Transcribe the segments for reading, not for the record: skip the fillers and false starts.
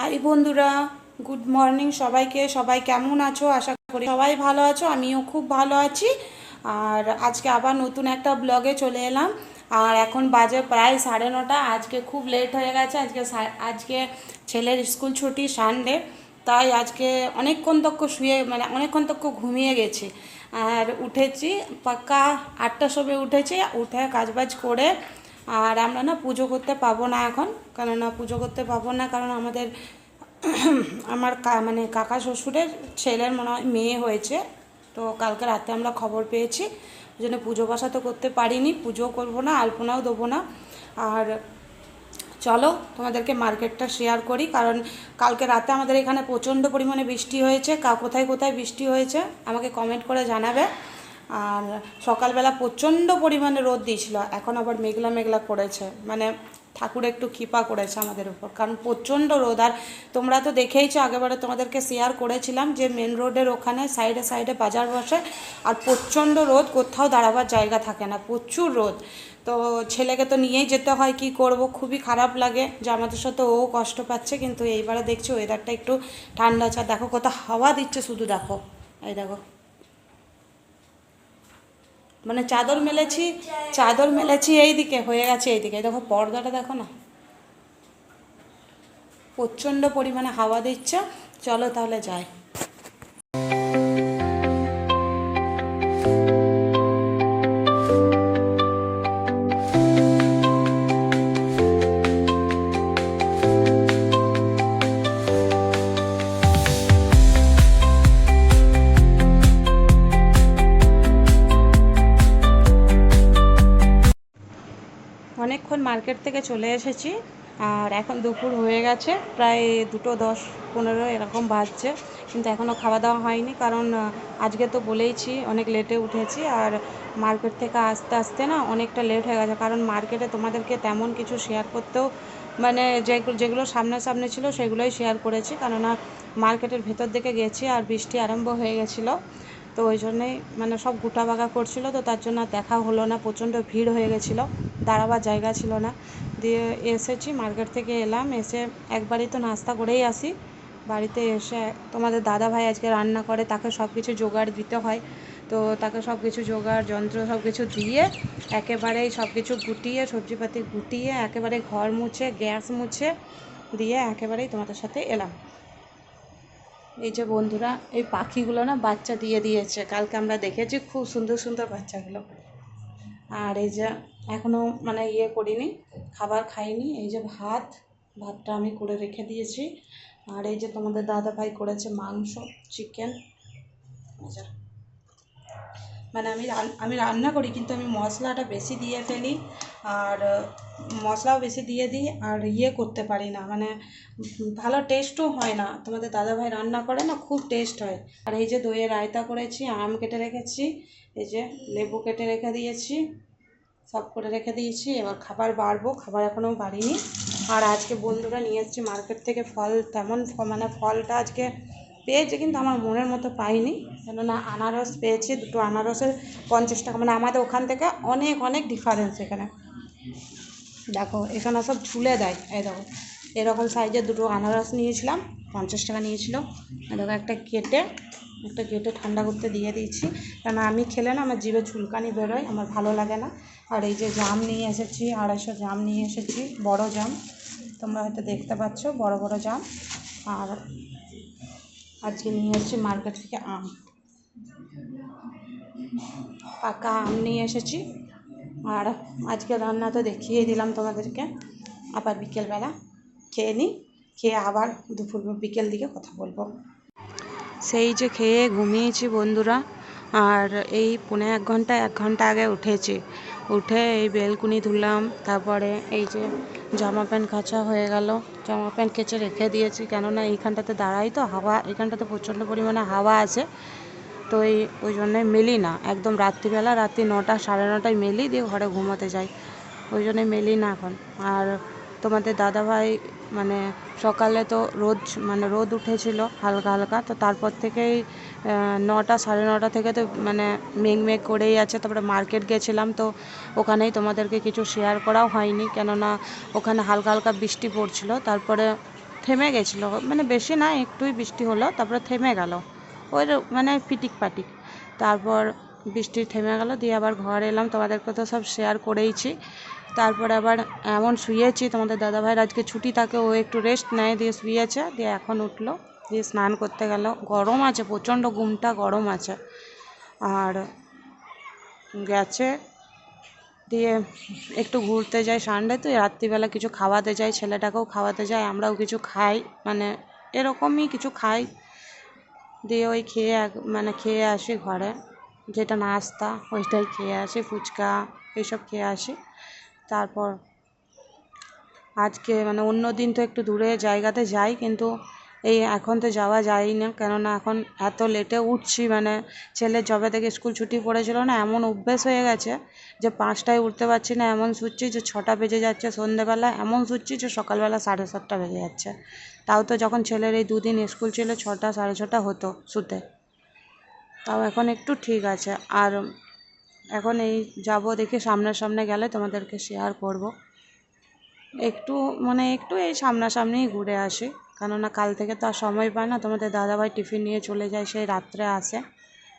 High বন্ধুরা, good morning সবাইকে। সবাই কেমন আছো? আশা করি সবাই ভালো আছো, আমিও খুব ভালো আছি। আর আজকে আবার নতুন একটা ব্লগে চলে এলাম। আর এখন বাজে প্রায় 9:30। আজকে খুব লেট হয়ে গেছে। আজকে ছেলের স্কুল ছুটি, সানডে, তাই আজকে অনেকক্ষণ তক শুয়ে অনেকক্ষণ তক ঘুমিয়ে গেছি। আর উঠেছি পাক্কা 8টার সময় উঠেছি, উঠে কাজবাজ করে। আর আমরা না পুজো করতে পাবো না এখন, কেননা পুজো করতে পাবো না কারণ আমাদের আমার কাকা শ্বশুরের ছেলের মনে হয় মেয়ে হয়েছে। তো কালকে রাতে আমরা খবর পেয়েছি, ওই জন্য পুজো বাসা তো করতে পারিনি, পুজো করবো না, আলপনাও দেবো না। আর চলো তোমাদেরকে মার্কেটটা শেয়ার করি, কারণ কালকে রাতে আমাদের এখানে প্রচণ্ড পরিমাণে বৃষ্টি হয়েছে। কোথায় কোথায় বৃষ্টি হয়েছে আমাকে কমেন্ট করে জানাবে। আর সকালবেলা প্রচণ্ড পরিমাণে রোদ দিয়েছিল, এখন আবার মেঘলা মেঘলা করেছে, ঠাকুর একটু কৃপা করেছে আমাদের উপর, কারণ প্রচণ্ড রোদ। আর তোমরা তো দেখেইছো, আগেবারে তোমাদেরকে শেয়ার করেছিলাম যে মেন রোডের ওখানে সাইডে সাইডে বাজার বসে, আর প্রচণ্ড রোদ, কোথাও দাঁড়াবার জায়গা থাকে না, প্রচুর রোদ। তো ছেলেকে তো নিয়েই যেতে হয়, কি করব, খুবই খারাপ লাগে যে আমাদের সাথে ও কষ্ট পাচ্ছে। কিন্তু এইবারে দেখছি ওয়েদারটা একটু ঠান্ডা, দেখো কত হাওয়া দিচ্ছে, শুধু দেখো, এই দেখো, চাদর মেলেছি এইদিকে, হয়ে গেছে এইদিকে, দেখো পর্দাটা দেখো না, প্রচণ্ড পরিমাণে হাওয়া দিচ্ছে। চলো তাহলে যাই। অনেকক্ষণ মার্কেট থেকে চলে এসেছি, আর এখন দুপুর হয়ে গেছে, প্রায় 2:10-15 এরকম বাজছে, কিন্তু এখনও খাওয়া দাওয়া হয়নি, কারণ আজকে তো বলেইছি অনেক লেটে উঠেছি। আর মার্কেট থেকে আসতে আসতে না অনেকটা লেট হয়ে গেছে, কারণ মার্কেটে তোমাদেরকে তেমন কিছু শেয়ার করতেও যেগুলো সামনে ছিল সেগুলোই শেয়ার করেছি, কেননা মার্কেটের ভেতর দিকে গেছি আর বৃষ্টি আরম্ভ হয়ে গেছিলো। তো ওই জন্যেই সব গুটাবাগা করছিলো, তো তার জন্য দেখা হলো না, প্রচণ্ড ভিড় হয়ে গেছিলো, দাঁড়াবার জায়গা ছিল না। দিয়ে এসেছি, মার্কেট থেকে এলাম, এসে একবারই তো নাস্তা করেই আসি। বাড়িতে এসে তোমাদের দাদা ভাই আজকে রান্না করে, তাকে সব কিছু জোগাড় দিতে হয়, তো তাকে সব কিছু জোগাড় যন্ত্র সব কিছু দিয়ে একেবারেই সব কিছু গুটিয়ে, সবজিপাতি গুটিয়ে, একেবারে ঘর মুছে, গ্যাস মুছে দিয়ে একেবারেই তোমাদের সাথে এলাম। এই যে বন্ধুরা, এই পাখিগুলো না বাচ্চা দিয়ে দিয়েছে, কালকে আমরা দেখেছি, খুব সুন্দর সুন্দর বাচ্চাগুলো। আর এই যে এখনও ইয়ে করিনি, খাবার খাইনি, এই যে ভাতটা আমি করে রেখে দিয়েছি। আর এই যে তোমাদের দাদা ভাই করেছে মাংস, চিকেন। আমি রান্না করি, কিন্তু আমি মশলাটা বেশি দিয়ে ফেলি, আর মশলাও বেশি দিয়ে দিই, আর ইয়ে করতে পারি না, ভালো টেস্টও হয় না। তোমাদের দাদাভাই রান্না করে না, খুব টেস্ট হয়। আর এই যে দইয়ের রায়তা করেছি, আম কেটে রেখেছি, এই যে লেবু কেটে রেখে দিয়েছি, সব করে রেখে দিয়েছি। এবার খাবার বাড়বো, খাবার এখনও বাড়িনি। আর আজকে বন্ধুরা নিয়ে এসেছি মার্কেট থেকে ফল, তেমন ফলটা আজকে পেয়েছি, কিন্তু আমার মনের মতো পাইনি, কেননা আনারস পেয়েছি, 2টো আনারসের 50 টাকা, আমাদের ওখান থেকে অনেক অনেক ডিফারেন্স। এখানে দেখো, এখানে সব ঝুলে দেয়, এই দেখো, এরকম সাইজের 2টো আনারস নিয়েছিলাম, 50 টাকা নিয়েছিল। দেখো, একটা কেটে ঠান্ডা করতে দিয়ে দিয়েছি, কারণ আমি খেলে না আমার জিভে চুলকানি বেরোয়, আমার ভালো লাগে না। আর এই যে জাম নিয়ে এসেছি, 250 জাম নিয়ে এসেছি, বড় জাম, তোমরা হয়তো দেখতে পাচ্ছ, বড় বড় জাম। আর আজকে নিয়ে এসেছি মার্কেট থেকে পাকা আম নিয়ে এসেছি। আর আজকে রান্না তো দেখিয়ে দিলাম তোমাদেরকে, আবার বিকেলবেলা খেয়ে নিই, খেয়ে আবার বিকেল দিকে কথা বলবো। সেই যে খেয়ে ঘুমিয়েছি বন্ধুরা, আর এই 1.5 ঘন্টা আগে উঠে এই বেলকুনি ধুলাম, তারপরে এই যে জামা প্যান্ট কাচা হয়ে গেল, জামা প্যান্ট কেচে রেখে দিয়েছি, কেননা এইখানটাতে দাঁড়াই তো, এখানটাতে প্রচণ্ড পরিমাণে হাওয়া আছে, তো ওই জন্যে মেলি না, একদম রাত্রিবেলা, রাত্রি 9টা 9:30টায় মেলি, দিয়ে ঘরে ঘুমাতে যাই, ওই জন্যে মেলি না এখন। আর তোমাদের দাদাভাই সকালে তো রোদ উঠেছিল হালকা হালকা, তো তারপর থেকেই 9টা 9:30 থেকে তো মেঘ করেই আছে। তারপরে মার্কেট গেছিলাম, তো ওখানেই তোমাদেরকে কিছু শেয়ার করাও হয়নি, কেননা ওখানে হালকা হালকা বৃষ্টি পড়ছিল, তারপরে থেমে গেছিলো, মানে বেশি না, একটুই বৃষ্টি হলো, তারপরে থেমে গেল, ওই মানে পিটিক পাটিক। তারপর বৃষ্টি থেমে গেল, দিয়ে আবার ঘরে এলাম, তোমাদেরকে তো সব শেয়ার করেইছি। তারপরে আবার এমন শুয়েছি, তোমাদের দাদাভাইয়ের আজকে ছুটি থাকে, ও একটু রেস্ট নেয়, দিয়ে শুয়েছে, দিয়ে এখন উঠলো, দিয়ে স্নান করতে গেল। গরম আছে প্রচণ্ড, ঘুমটা গরম আছে। আর গেছে, দিয়ে একটু ঘুরতে যাই, সানডে তো রাত্রিবেলা কিছু খাওয়াতে যাই, ছেলেটাকেও খাওয়াতে যাই, আমরাও কিছু খাই, মানে এরকমই কিছু খাই। দিয়ে ওই মানে খেয়ে আসি ঘরে, যেটা নাস্তা ওইটাই খেয়ে আসি, ফুচকা এইসব খেয়ে আসি। তারপর আজকে মানে অন্য দিন তো একটু দূরে জায়গাতে যাই, কিন্তু এই এখন তো যাওয়া যায় না, কেননা এখন এত লেটে উঠছি, মানে ছেলে যবে থেকে স্কুল ছুটি পড়েছিল না, এমন অভ্যেস হয়ে গেছে যে 5টায় উঠতে পারছি না, এমন শুচ্ছি যে 6টা বেজে যাচ্ছে, সন্ধ্যেবেলা এমন শুচ্ছি যে সকালবেলা 7:30 বেজে যাচ্ছে। তাও তো যখন ছেলের এই 2 দিন স্কুল ছিল 6টা 6:30 হতো শুতে, তাও এখন একটু ঠিক আছে। আর এখন এই যাব, দেখি সামনে গেলে তোমাদেরকে শেয়ার করব। একটু মানে একটু এই সামনাসামনিই ঘুরে আসি, কেননা কাল থেকে তো আর সময় পায় না, তোমাদের দাদাভাই টিফিন নিয়ে চলে যায়, সেই রাত্রে আসে,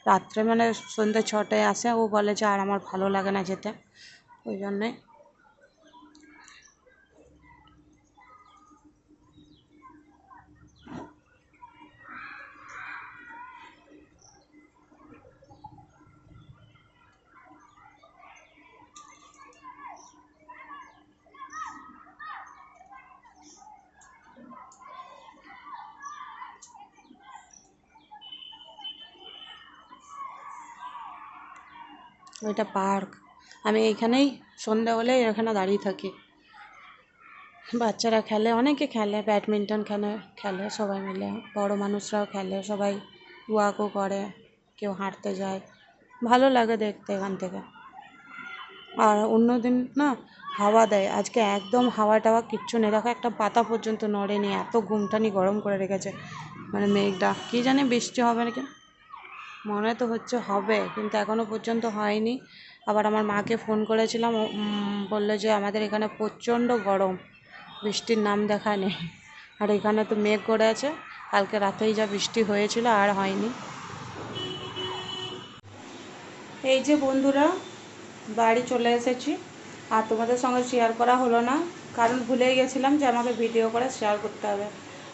রাত্রে মানে সন্ধ্যে 6টায় আসে। ও বলে যে আর আমার ভালো লাগে না যেতে, ওই জন্যে। ওইটা পার্ক, আমি এইখানেই সন্ধ্যে হলে এখানে দাঁড়িয়ে থাকি। বাচ্চারা খেলে, অনেকে খেলে, ব্যাডমিন্টন খেলে খেলে সবাই মিলে, বড় মানুষরাও খেলে, সবাই ওয়াকও করে, কেউ হাঁটতে যায়, ভালো লাগে দেখতে এখান থেকে। আর অন্য দিন না হাওয়া দেয়, আজকে একদম হাওয়া টাওয়া কিচ্ছু নেই, দেখো একটা পাতা পর্যন্ত নড়েনি, এত ঘুমটানি গরম করে রেখেছে। মানে মেঘটা কী জানি বৃষ্টি হবে নাকি, মনে তো হচ্ছে হবে, কিন্তু এখনও পর্যন্ত হয়নি। আবার আমার মাকে ফোন করেছিলাম, বললো যে আমাদের এখানে প্রচণ্ড গরম, বৃষ্টির নাম দেখা নেই। আর এখানে তো মেঘ করে আছে, কালকে রাতেই যা বৃষ্টি হয়েছিল আর হয়নি। এই যে বন্ধুরা, বাড়ি চলে এসেছি, আর তোমাদের সঙ্গে শেয়ার করা হলো না, কারণ ভুলেই গেছিলাম যে আমাকে ভিডিও করে শেয়ার করতে হবে।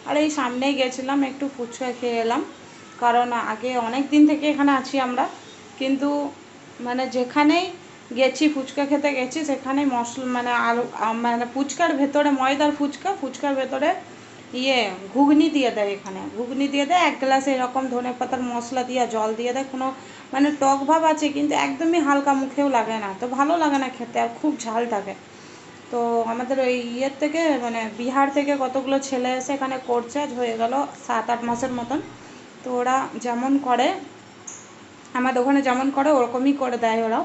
আর এই সামনেই গেছিলাম, একটু ফুচকা খেয়ে এলাম, কারণ আগে অনেক দিন থেকে এখানে আছি আমরা, কিন্তু মানে যেখানেই গেছি ফুচকা খেতে গেছি, সেখানে মশলা মানে আলু মানে ফুচকার ভেতরে ময়দার ফুচকার ভেতরে ঘুগনি দিয়ে দেয়, এখানে ঘুগনি দিয়ে দেয়, 1 গ্লাস এরকম ধনেপাতার মশলা দিয়ে জল দিয়ে দেয়, কোনো মানে টক ভাব আছে, কিন্তু একদমই হালকা, মুখেও লাগে না, তো ভালো লাগে না খেতে, আর খুব ঝাল থাকে। তো আমাদের ওই থেকে মানে বিহার থেকে কতগুলো ছেলে এসে এখানে করছে, আজ হয়ে গেল 7-8 মাসের মতন। তো ওরা যেমন করে, আমাদের ওখানে যেমন করে ওরকমই করে দেয় ওরাও।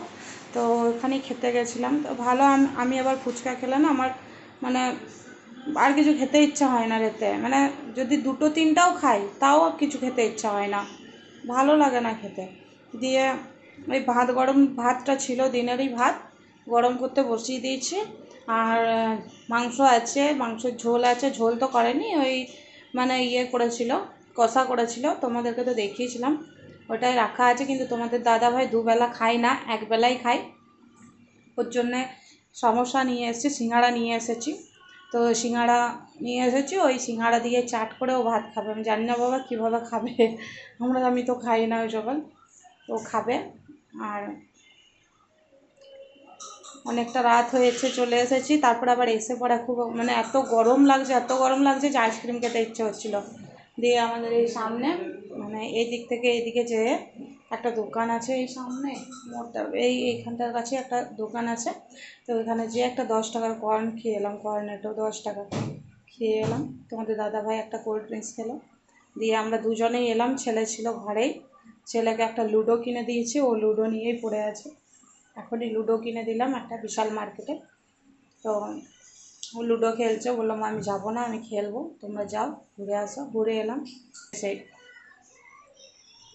তো ওখানেই খেতে গেছিলাম, তো ভালো। আমি আবার ফুচকা খেলে না আমার মানে আর কিছু খেতে ইচ্ছা হয় না রেতে, মানে যদি 2-3টাও খাই তাও কিছু খেতে ইচ্ছা হয় না, ভালো লাগে না খেতে। দিয়ে ওই ভাতটা ছিল দিনেরই ভাত, গরম করতে বসিয়ে দিয়েছি। আর মাংস আছে, মাংসের ঝোল আছে, ঝোল তো করেনি, ওই মানে করেছিল, কষা করেছিল, তোমাদেরকে তো দেখিয়েছিলাম, ওটাই রাখা আছে। কিন্তু তোমাদের দাদাভাই দুবেলা খায় না, একবেলাই খায়, ওর জন্যে সমস্যা নিয়ে এসেছি, সিঙ্গাড়া নিয়ে এসেছি। তো সিঙ্গাড়া নিয়ে এসেছি, ওই সিঙ্গাড়া দিয়ে চাট করেও ভাত খাবে, আমি জানি না বাবা কীভাবে খাবে, আমি তো খাই না ওই সকল, তো খাবে। আর অনেকটা রাত হয়েছে, চলে এসেছি, তারপর আবার এসে পড়া খুব মানে এত গরম লাগছে যে আইসক্রিম খেতে ইচ্ছে হচ্ছিলো। দিয়ে আমাদের এই সামনে মানে এই দিক থেকে এইদিকে যেয়ে একটা দোকান আছে, এই সামনে মোড়টা এইখানটার কাছে একটা দোকান আছে, তো ওইখানে যেয়ে একটা 10 টাকার কর্ন খেয়ে এলাম, কর্নেটো 10 টাকা খেয়ে এলাম। তোমাদের দাদাভাই একটা কোল্ড ড্রিঙ্কস খেলো, দিয়ে আমরা দুজনেই এলাম, ছেলে ছিল ঘরেই, ছেলেকে একটা লুডো কিনে দিয়েছি, ও লুডো নিয়েই পড়ে আছে। এখনই লুডো কিনে দিলাম একটা বিশাল মার্কেটে, তো ও লুডো খেলছে, বললাম আমি যাবো না, আমি খেলবো, তোমরা যাও ঘুরে আসো, ঘুরে এলাম। সেই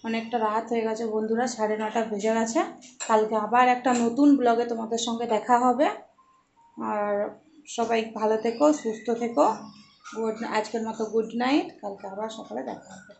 অনেকটা রাত হয়ে গেছে বন্ধুরা, 9:30 বেজে গেছে। কালকে আবার একটা নতুন ব্লগে তোমাদের সঙ্গে দেখা হবে। আর সবাই ভালো থেকো, সুস্থ থেকো, আজকের মতো গুড নাইট, কালকে আবার সকালে দেখা হবে।